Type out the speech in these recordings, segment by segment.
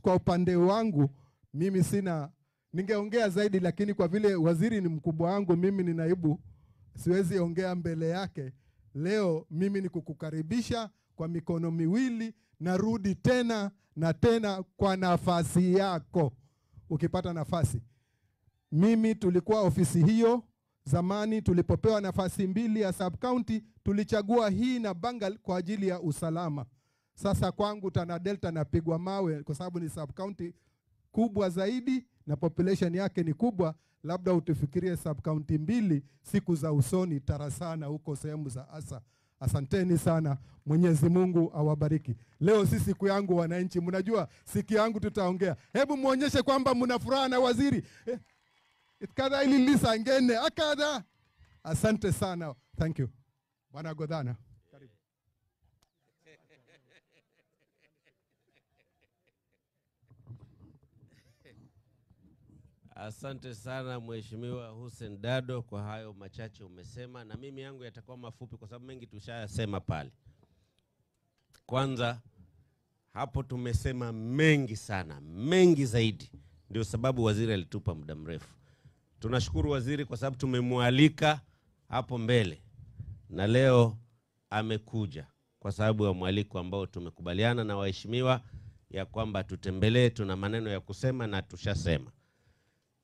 Kwa upande wangu mimi ningeongea zaidi, lakini kwa vile waziri ni mkubwa wangu, mimi ni naibu, siwezi ongea mbele yake. Leo mimi ni kukukaribisha kwa mikono miwili, narudi tena na tena kwa nafasi yako. Ukipata nafasi, mimi tulikuwa ofisi hiyo zamani, tulipopewa nafasi 2 ya sub county, tulichagua hii na Bangal kwa ajili ya usalama. Sasa kwangu Tana Delta napigwa mawe kwa sababu ni sub county kubwa zaidi na population yake ni kubwa. Labda utufikirie sub county 2 siku za usoni tarasana huko sehemu za Asa. Asanteni sana, Mwenyezi Mungu awabariki. Leo si siku yangu wananchi, mnajua siku yangu tutaongea. Hebu muonyeshe kwamba mna furaha na waziri. Itkada ili lisa ngene akada. Asante sana. Thank you. Bwana Godana. Karibu. Asante sana Mheshimiwa Hussein Dado kwa hayo machache umesema, na mimi yangu yatakuwa mafupi kwa sababu mengi tushayasema pale. Kwanza hapo tumesema mengi sana, mengi zaidi. Ndio sababu waziri alitupa muda mrefu. Tunashukuru waziri kwa sababu tumemwalika hapo mbele na leo amekuja kwa sababu ya mwaliko ambao tumekubaliana na waheshimiwa ya kwamba tutembelee. Tuna maneno ya kusema na tushasema.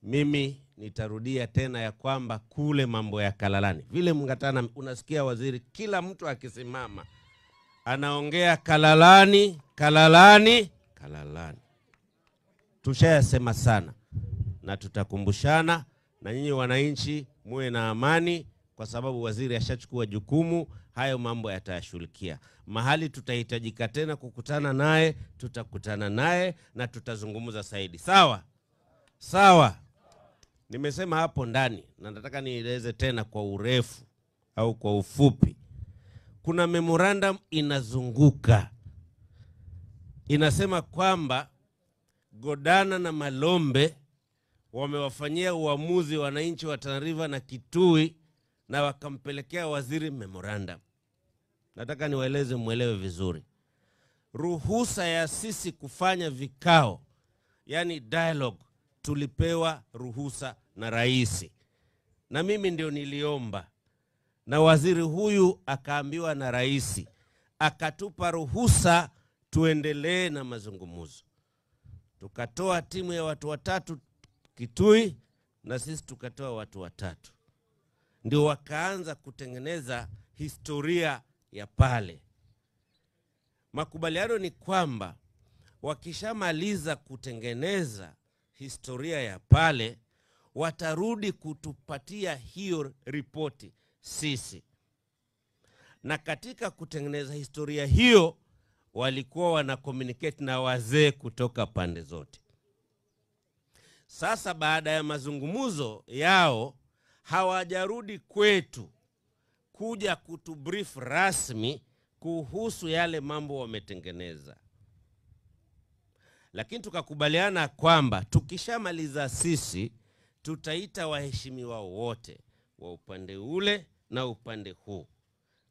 Mimi nitarudia tena ya kwamba kule mambo ya Kalalani, vile Mngatana unasikia waziri kila mtu akisimama anaongea Kalalani, Kalalani, Kalalani. Tushayasema sana na tutakumbushana, na nyinyi wananchi muwe na amani kwa sababu waziri ashachukua jukumu. Hayo mambo yatashughulikia. Mahali tutahitajika tena kukutana naye, tutakutana naye na tutazungumza zaidi. Sawa? Sawa. Nimesema hapo ndani na nataka nieleze tena kwa urefu au kwa ufupi. Kuna memorandum inazunguka. Inasema kwamba Godana na Malombe wamewafanyia uamuzi wananchi wa Tana River na Kitui na wakampelekea waziri memorandum. Nataka niwaeleze muelewe vizuri. Ruhusa ya sisi kufanya vikao, yani dialogue, tulipewa ruhusa na rais. Na mimi ndio niliomba. Na waziri huyu akaambiwa na rais, akatupa ruhusa tuendelee na mazungumzo. Tukatoa timu ya watu 3 Kitui na sisi tukatoa watu 3. Ndio wakaanza kutengeneza historia ya pale. Makubaliano ni kwamba wakishamaliza kutengeneza historia ya pale, watarudi kutupatia hiyo ripoti sisi. Na katika kutengeneza historia hiyo, walikuwa wana communicate na wazee kutoka pande zote. Sasa baada ya mazungumzo yao, hawajarudi kwetu kuja kutubrief rasmi kuhusu yale mambo wametengeneza. Lakini tukakubaliana kwamba tukishamaliza sisi, tutaita waheshimiwa wote wa upande ule na upande huu,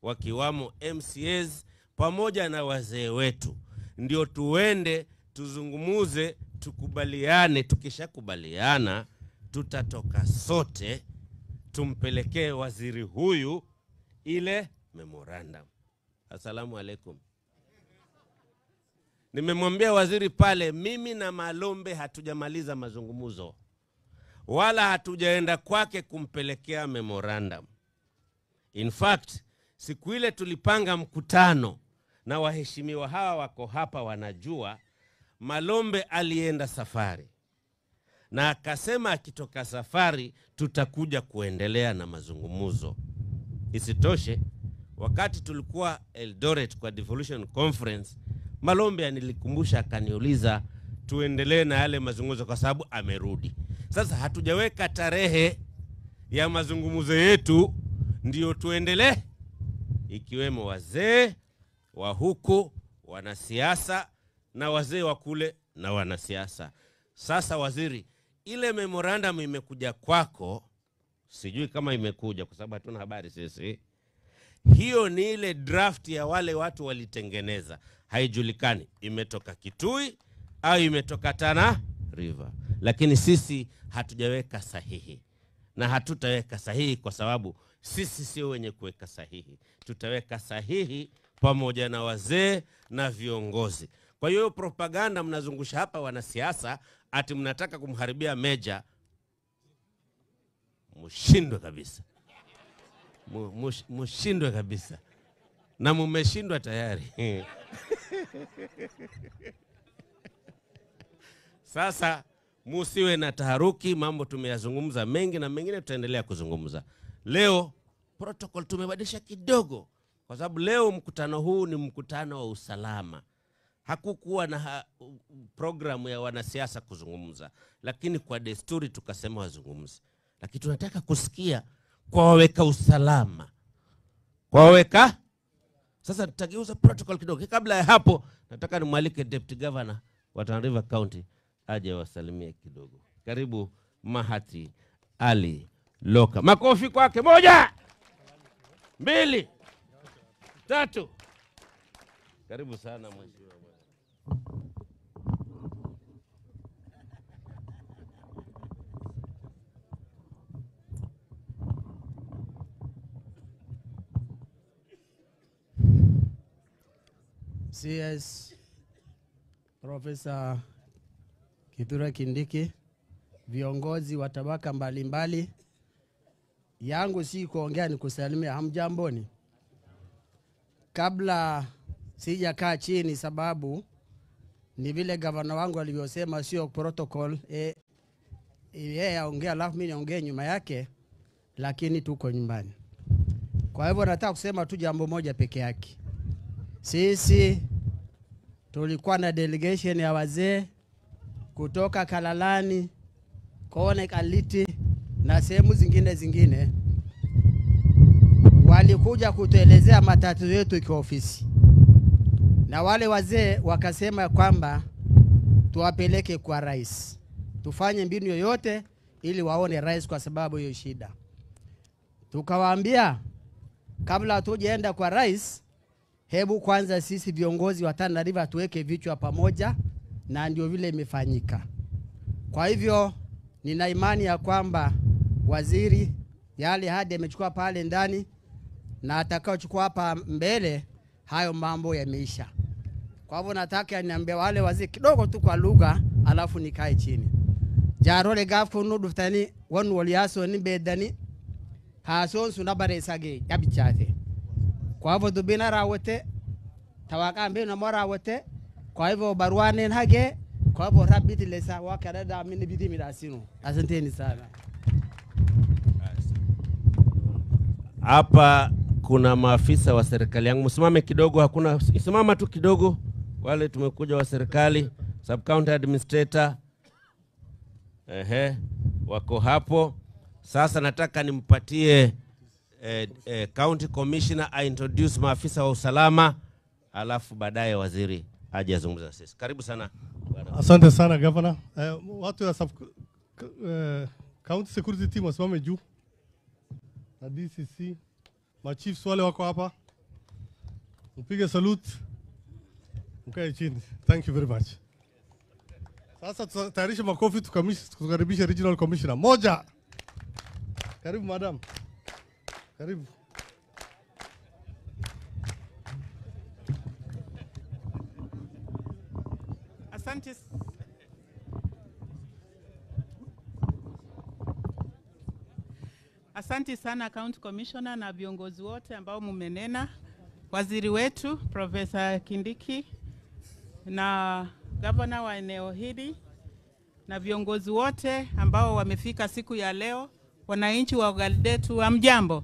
wakiwamo MCAs pamoja na wazee wetu, ndio tuende tuzungumuze, tukubaliane. Tukishakubaliana, tutatoka sote tumpelekee waziri huyu ile memorandum. Asalamu alaikum. Nimemwambia waziri pale, mimi na Malombe hatujamaliza mazungumzo, wala hatujaenda kwake kumpelekea memorandum. In fact, siku ile tulipanga mkutano, na waheshimiwa hawa wako hapa wanajua, Malombe alienda safari. Na akasema akitoka safari tutakuja kuendelea na mazungumzo. Isitoshe, wakati tulikuwa Eldoret kwa Devolution Conference, Malombe anilikumbusha akaniuliza tuendelee na yale mazungumzo kwa sababu amerudi. Sasa hatujaweka tarehe ya mazungumzo yetu, ndio tuendelee, ikiwemo wazee wa huku, wanasiasa, na wazee wa kule na wanasiasa. Sasa waziri, ile memorandum imekuja kwako, sijui kama imekuja kwa sababu hatuna habari sisi. Hiyo ni ile draft ya wale watu walitengeneza. Haijulikani imetoka Kitui au imetoka Tana River. Lakini sisi hatujaweka sahihi na hatutaweka sahihi kwa sababu sisi sio wenye kuweka sahihi. Tutaweka sahihi pamoja na wazee na viongozi. Kwa hiyo propaganda mnazungusha hapa wanasiasa ati mnataka kumharibia Meja, mshindwe kabisa. Mshindwe kabisa. Na mmeshindwa tayari. Sasa musiwe na taharuki, mambo tumeyazungumza mengi na mengine tutaendelea kuzungumza. Leo protocol tumebadilisha kidogo kwa sababu leo mkutano huu ni mkutano wa usalama. Hakukuwa na programu ya wanasiasa kuzungumza, lakini kwa desturi tukasema wazungumze. Lakini tunataka kusikia kwa waweka usalama. Kwa waweka. Sasa tutageuza protocol kidogo. Kabla ya hapo nataka nimwalike Deputy Governor wa Tana River County aje wasalimie kidogo. Karibu Mahati Ali Loka. Makofi kwake. 1 2 3. Karibu sana mheshimiwa. CS Profesa Kindiki, viongozi wa tabaka mbalimbali, yangu si kuongea ni kusalimia. Hamjamboni. Kabla sijakaa chini, sababu ni vile gavana wangu alivyosema sio protocol, yeye aongea alafu mimi niongee nyuma yake, lakini tuko nyumbani. Kwa hivyo nataka kusema tu jambo moja peke yake. Sisi tulikuwa na delegation ya wazee kutoka Kalalani, Kone Kaliti na sehemu zingine. Walikuja kutuelezea matatizo yetu kwa ofisi. Na wale wazee wakasema kwamba tuwapeleke kwa rais. Tufanye mbinu yoyote ili waone rais kwa sababu hiyo shida. Tukawaambia kabla tujaenda kwa rais, hebu kwanza sisi viongozi wa Tana River tuweke vichwa pamoja, na ndio vile imefanyika. Kwa hivyo nina imani ya kwamba waziri yale hadi amechukua pale ndani na atakaochukua hapa mbele, hayo mambo yameisha. Kwa hivyo nataka niambie wale waziri kidogo tu kwa lugha alafu nikae chini. Jarole gafu nuduftani wanu waliaso ni bedani hason sunabare sage yabichate. Kwa hivyo dubina rawete tawaka mbe na mora rawete. Kwa hivyo baruane hage. Kwa hivyo rabiti lesa wakarada mini bidi mirasinu. Asanteni sana. Hapa kuna maafisa wa serikali yangu. Msimame kidogo, hakuna simama tu kidogo. Wale tumekuja wa serikali, sub county administrator. Wako hapo. Sasa nataka nimpatie county commissioner introduce maafisa wa usalama, alafu baadaye waziri aje azungumza sisi. Karibu sana bwana. Asante sana governor. Watu ya county security team wasimame juu. Na DCC, ma chiefs wale wako hapa. Upige salute. Mkae chini. Thank you very much. Sasa tutayarisha makofi tukaribisha regional commissioner. Moja. Karibu madam. Karibu. Asante. Asante sana County Commissioner na viongozi wote ambao mumenena, waziri wetu Profesa Kindiki na governor wa eneo hili na viongozi wote ambao wamefika siku ya leo, wananchi wa Galdetu. Hamjambo?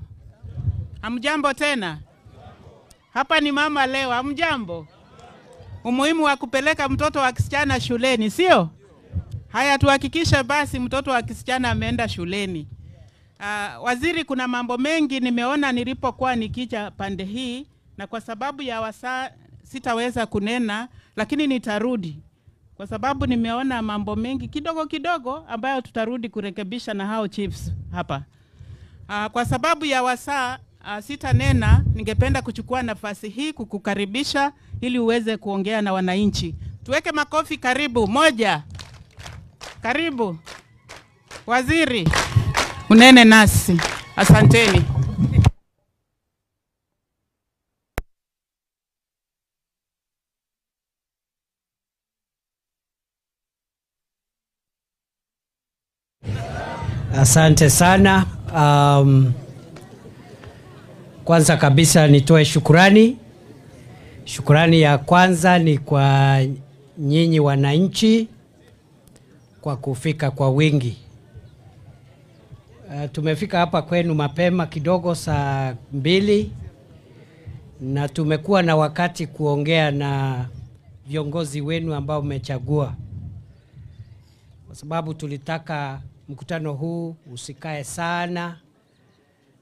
Hamjambo tena? Hapa ni mama leo. Hamjambo? Umuhimu wa kupeleka mtoto wa kisichana shuleni, sio? Haya, tuhakikishe basi mtoto wa kisichana ameenda shuleni. Waziri, kuna mambo mengi nimeona nilipokuwa nikija pande hii, na kwa sababu ya wasaa sitaweza kunena, lakini nitarudi kwa sababu nimeona mambo mengi kidogo ambayo tutarudi kurekebisha na hao chiefs hapa. Kwa sababu ya wasaa sitanena, ningependa kuchukua nafasi hii kukukaribisha ili uweze kuongea na wananchi. Tuweke makofi. Karibu. Moja. Karibu. Waziri, unene nasi. Asanteni. Asante sana. Kwanza kabisa nitoe shukurani. Shukurani ya kwanza ni kwa nyinyi wananchi kwa kufika kwa wingi. Tumefika hapa kwenu mapema kidogo saa 2 na tumekuwa na wakati kuongea na viongozi wenu ambao mmechagua, kwa sababu tulitaka mkutano huu usikae sana,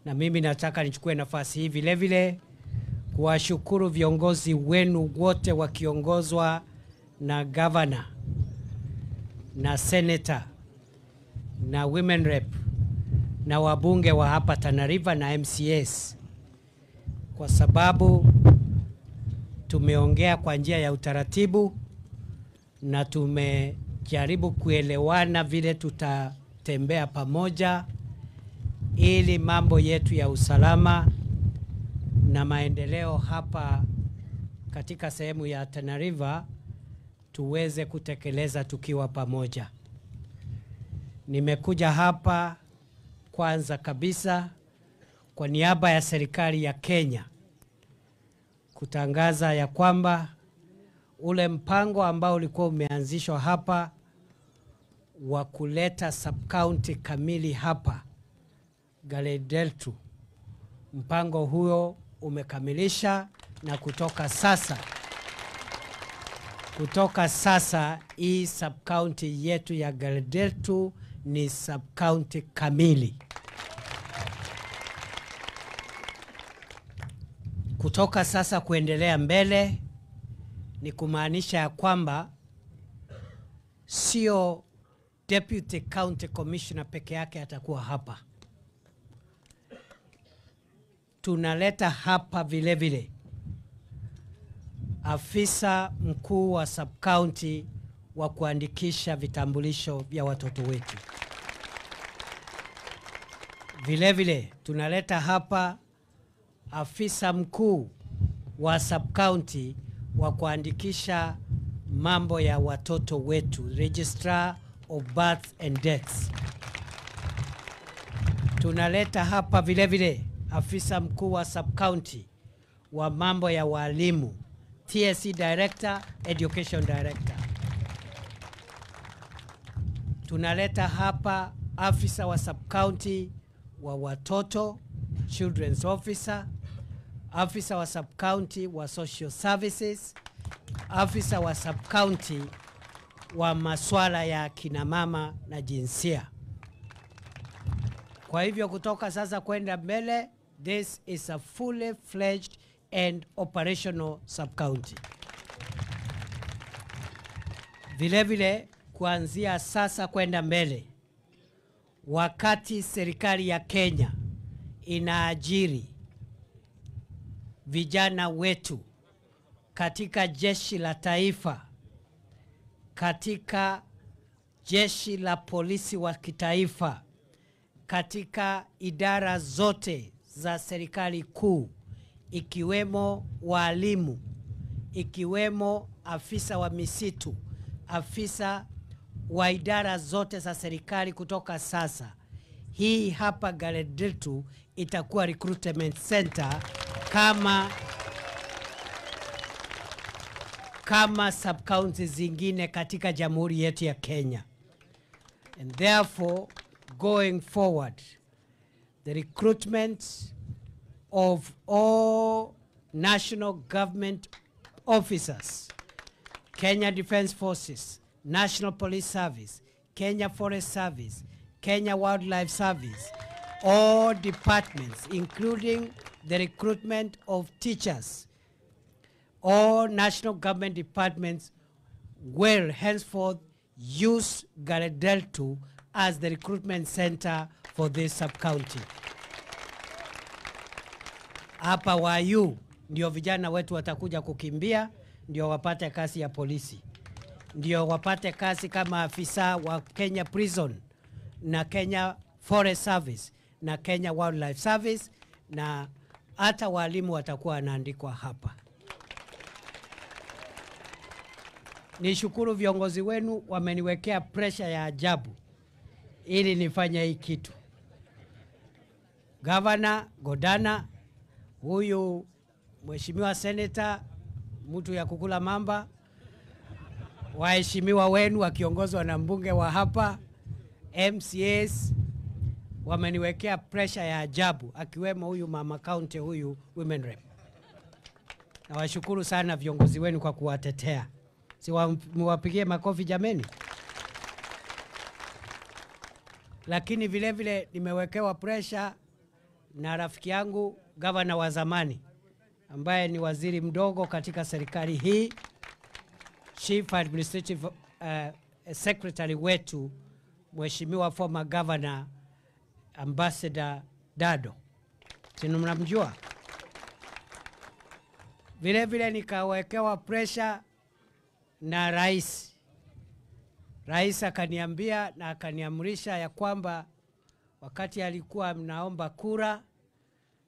na mimi nataka nichukue nafasi hii vile vile kuwashukuru viongozi wenu wote wakiongozwa na governor na senator na women rep na wabunge wa hapa Tana River na MCAs, kwa sababu tumeongea kwa njia ya utaratibu na tumejaribu kuelewana vile tutatembea pamoja ili mambo yetu ya usalama na maendeleo hapa katika sehemu ya Tana River tuweze kutekeleza tukiwa pamoja. Nimekuja hapa kwanza kabisa kwa niaba ya serikali ya Kenya kutangaza ya kwamba ule mpango ambao ulikuwa umeanzishwa hapa wa kuleta sub-county kamili hapa Galedeltu, mpango huo umekamilisha, na kutoka sasa hii sub-county yetu ya Galedeltu ni sub-county kamili. Kutoka sasa kuendelea mbele ni kumaanisha ya kwamba sio Deputy County Commissioner peke yake atakuwa hapa. Tunaleta hapa vile vile afisa mkuu wa sub-county wa kuandikisha vitambulisho vya watoto wetu. Vile vile tunaleta hapa afisa mkuu wa sub-county wa kuandikisha mambo ya watoto wetu, Registrar of Births and Deaths. Tunaleta hapa vile vile afisa mkuu wa sub-county wa mambo ya walimu, TSC Director, Education Director. Tunaleta hapa afisa wa sub-county wa watoto, Children's Officer, afisa wa sub-county wa Social Services, afisa wa sub-county wa masuala ya kina mama na jinsia. Kwa hivyo kutoka sasa kwenda mbele, this is a fully fledged and operational sub-county. Vile vile kuanzia sasa kwenda mbele, wakati serikali ya Kenya inaajiri vijana wetu katika jeshi la taifa, katika jeshi la polisi wa kitaifa, katika idara zote za serikali kuu, ikiwemo walimu, ikiwemo afisa wa misitu, afisa wa idara zote za serikali. Kutoka sasa hii hapa Galedeltu itakuwa recruitment center kama sub-county zingine katika jamhuri yetu ya Kenya. And therefore, going forward, the recruitment of all national government officers, Kenya Defence Forces, National Police Service, Kenya Forest Service, Kenya Wildlife Service, all departments, including the recruitment of teachers, all national government departments will henceforth use Galedeltu as the recruitment center for this sub-county. Hapa Wayu ndio vijana wetu watakuja kukimbia, ndio wapate kazi ya polisi. ndio wapate kazi kama afisa wa Kenya Prison na Kenya Forest Service na Kenya Wildlife Service, na hata walimu watakuwa wanaandikwa hapa. Nishukuru viongozi wenu, wameniwekea pressure ya ajabu ili nifanye hii kitu. Governor Godana, huyu mheshimiwa senator, mtu ya kukula mamba, waheshimiwa wenu wakiongozwa na mbunge wa hapa, MCAs, wameniwekea pressure ya ajabu, akiwemo huyu mama county, huyu women rep. Na washukuru sana viongozi wenu kwa kuwatetea. Si muwapigie makofi jameni. Lakini vile vile nimewekewa pressure na rafiki yangu gavana wa zamani ambaye ni waziri mdogo katika serikali hii, Chief Administrative Secretary wetu, mheshimiwa former governor Ambassador Dado. Sinu mnamjua? Vile vile nikawekewa pressure na rais. Rais akaniambia na akaniamrisha ya kwamba wakati alikuwa mnaomba kura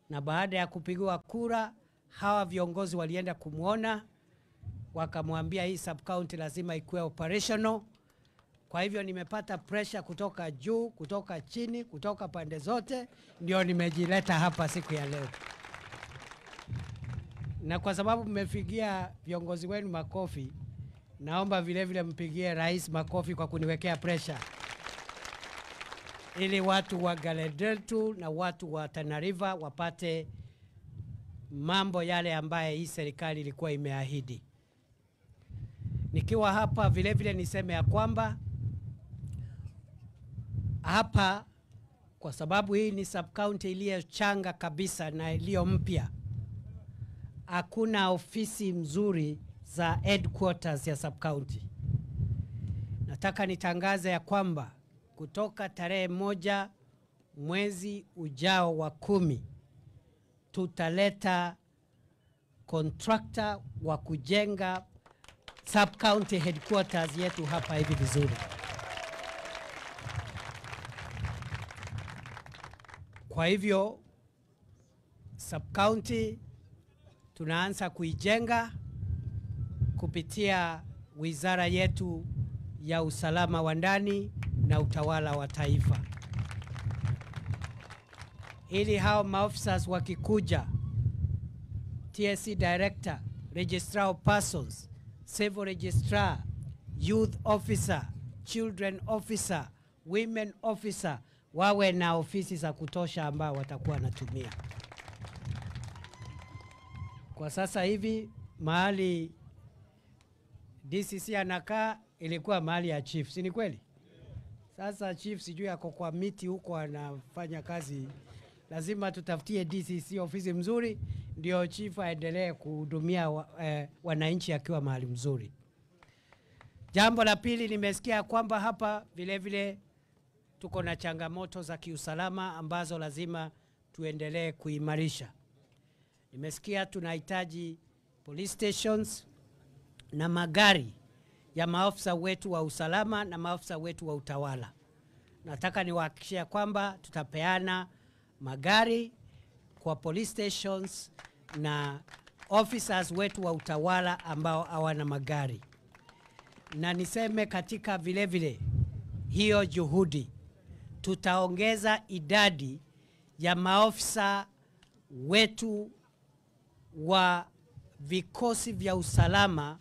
na baada ya kupigiwa kura, hawa viongozi walienda kumuona, wakamwambia hii sub county lazima ikuwe operational. Kwa hivyo nimepata pressure kutoka juu, kutoka chini, kutoka pande zote, ndio nimejileta hapa siku ya leo. Na kwa sababu mmefikia viongozi wenu makofi, naomba vile vile mpigie rais makofi kwa kuniwekea pressure, ili watu wa Galedeltu na watu wa Tana River wapate mambo yale ambaye hii serikali ilikuwa imeahidi. Nikiwa hapa vile vile niseme ya kwamba hapa, kwa sababu hii ni sub county iliyochanga kabisa na iliyo mpya, hakuna ofisi mzuri za headquarters ya sub county. Nataka nitangaze ya kwamba kutoka tarehe 1 mwezi ujao wa 10 tutaleta contractor wa kujenga sub county headquarters yetu hapa hivi vizuri. Kwa hivyo sub county tunaanza kuijenga kupitia wizara yetu ya usalama wa ndani na utawala wa taifa, ili hao maofficers wakikuja, TSC director, registrar of persons, civil registrar, youth officer, children officer, women officer, wawe na ofisi za kutosha ambao watakuwa natumia. Kwa sasa hivi mahali DCC anakaa ilikuwa mahali ya chief, si ni kweli? Sasa chief sijui yako kwa miti huko anafanya kazi. Lazima tutafutie DCC ofisi mzuri ndio chief aendelee kuhudumia wananchi akiwa mahali mzuri. Jambo la pili, nimesikia kwamba hapa vile vile tuko na changamoto za kiusalama ambazo lazima tuendelee kuimarisha. Nimesikia tunahitaji police stations na magari ya maafisa wetu wa usalama na maafisa wetu wa utawala. Nataka niwahakikishia kwamba tutapeana magari kwa police stations na officers wetu wa utawala ambao hawana magari. Na niseme katika vile vile hiyo juhudi, tutaongeza idadi ya maofisa wetu wa vikosi vya usalama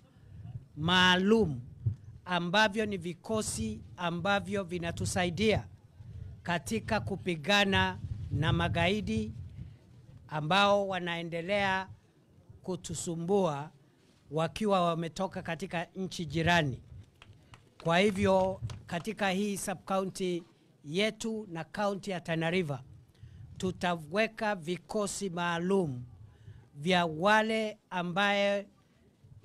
maalum, ambavyo ni vikosi ambavyo vinatusaidia katika kupigana na magaidi ambao wanaendelea kutusumbua wakiwa wametoka katika nchi jirani. Kwa hivyo katika hii sub-county yetu na county ya Tana River, tutaweka vikosi maalum vya wale ambaye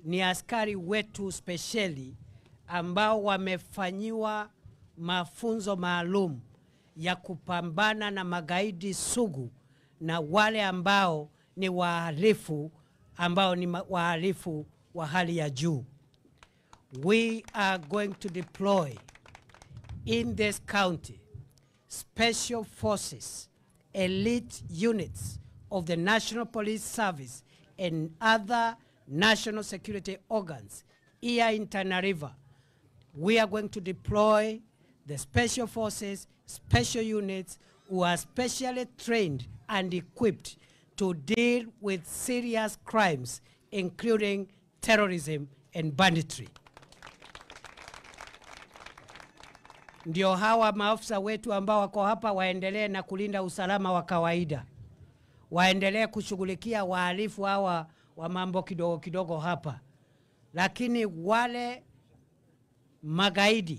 ni askari wetu speciali ambao wamefanyiwa mafunzo maalum ya kupambana na magaidi sugu na wale ambao ni wahalifu ambao ni wahalifu wa hali ya juu. we are going to deploy in this county special forces, elite units of the National Police Service and other national security organs here in Tana River. We are going to deploy the special forces, special units who are specially trained and equipped to deal with serious crimes, including terrorism and banditry. Ndio hawa maafisa wetu ambao wako hapa waendelee na kulinda usalama wa kawaida. Waendelee kushughulikia wahalifu hawa wa mambo kidogo kidogo hapa. Lakini wale magaidi